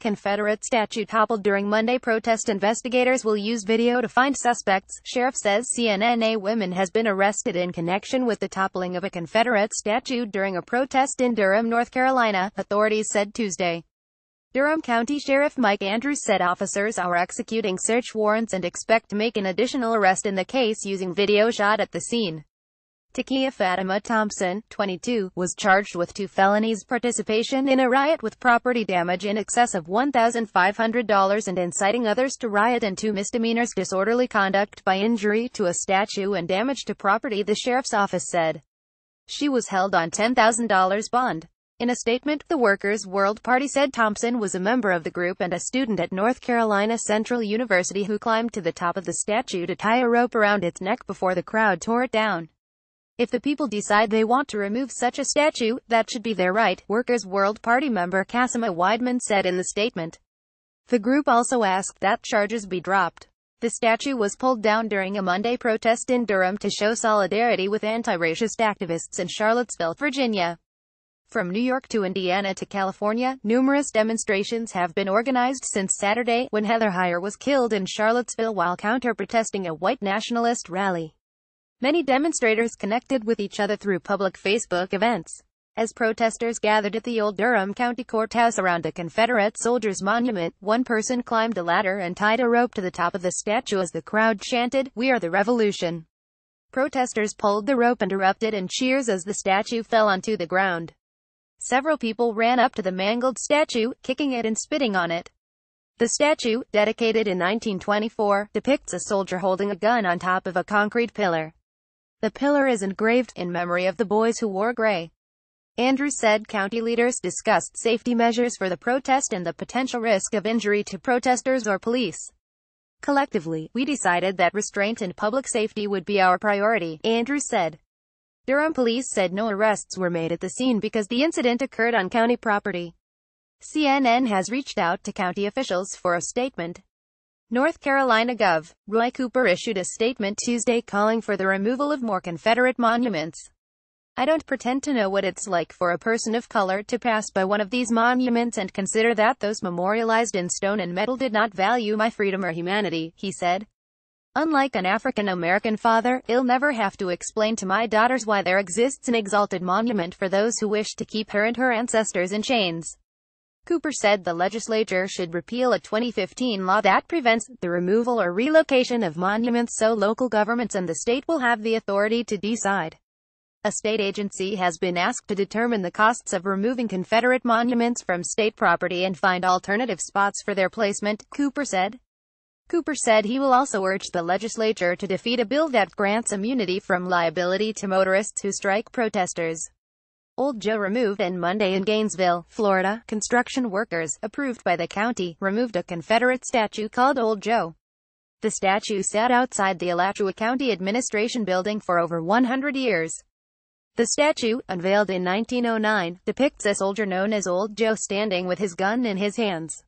Confederate statue toppled during Monday protest. Investigators will use video to find suspects. Sheriff says CNN. A woman has been arrested in connection with the toppling of a Confederate statue during a protest in Durham, North Carolina, authorities said Tuesday. Durham County Sheriff Mike Andrews said officers are executing search warrants and expect to make an additional arrest in the case using video shot at the scene. Takia Fatima Thompson, 22, was charged with 2 felonies: participation in a riot with property damage in excess of $1,500 and inciting others to riot, and 2 misdemeanors: disorderly conduct by injury to a statue and damage to property, the sheriff's office said. She was held on $10,000 bond. In a statement, the Workers' World Party said Thompson was a member of the group and a student at North Carolina Central University who climbed to the top of the statue to tie a rope around its neck before the crowd tore it down. "If the people decide they want to remove such a statue, that should be their right," Workers' World Party member Cassima Weidman said in the statement. The group also asked that charges be dropped. The statue was pulled down during a Monday protest in Durham to show solidarity with anti-racist activists in Charlottesville, Virginia. From New York to Indiana to California, numerous demonstrations have been organized since Saturday, when Heather Heyer was killed in Charlottesville while counter-protesting a white nationalist rally. Many demonstrators connected with each other through public Facebook events. As protesters gathered at the old Durham County Courthouse around a Confederate soldiers' monument, one person climbed a ladder and tied a rope to the top of the statue as the crowd chanted, "We are the revolution." Protesters pulled the rope and erupted in cheers as the statue fell onto the ground. Several people ran up to the mangled statue, kicking it and spitting on it. The statue, dedicated in 1924, depicts a soldier holding a gun on top of a concrete pillar. The pillar is engraved, "In memory of the boys who wore gray." Andrews said county leaders discussed safety measures for the protest and the potential risk of injury to protesters or police. "Collectively, we decided that restraint and public safety would be our priority," Andrews said. Durham police said no arrests were made at the scene because the incident occurred on county property. CNN has reached out to county officials for a statement. North Carolina Gov. Roy Cooper issued a statement Tuesday calling for the removal of more Confederate monuments. "I don't pretend to know what it's like for a person of color to pass by one of these monuments and consider that those memorialized in stone and metal did not value my freedom or humanity," he said. "Unlike an African-American father, I'll never have to explain to my daughters why there exists an exalted monument for those who wish to keep her and her ancestors in chains." Cooper said the legislature should repeal a 2015 law that prevents the removal or relocation of monuments so local governments and the state will have the authority to decide. A state agency has been asked to determine the costs of removing Confederate monuments from state property and find alternative spots for their placement, Cooper said. Cooper said he will also urge the legislature to defeat a bill that grants immunity from liability to motorists who strike protesters. Old Joe removed on Monday in Gainesville, Florida. Construction workers, approved by the county, removed a Confederate statue called Old Joe. The statue sat outside the Alachua County Administration Building for over 100 years. The statue, unveiled in 1909, depicts a soldier known as Old Joe standing with his gun in his hands.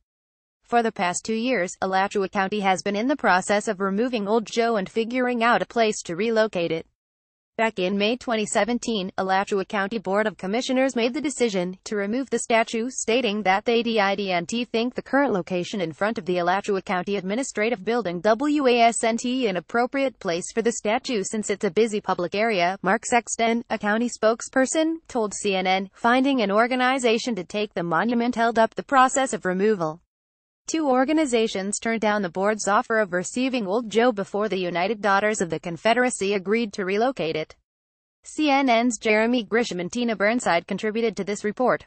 For the past 2 years, Alachua County has been in the process of removing Old Joe and figuring out a place to relocate it. Back in May 2017, Alachua County Board of Commissioners made the decision to remove the statue, stating that they didn't think the current location in front of the Alachua County Administrative Building wasn't an appropriate place for the statue since it's a busy public area. Mark Sexton, a county spokesperson, told CNN, finding an organization to take the monument held up the process of removal. 2 organizations turned down the board's offer of receiving Old Joe before the United Daughters of the Confederacy agreed to relocate it. CNN's Jeremy Grisham and Tina Burnside contributed to this report.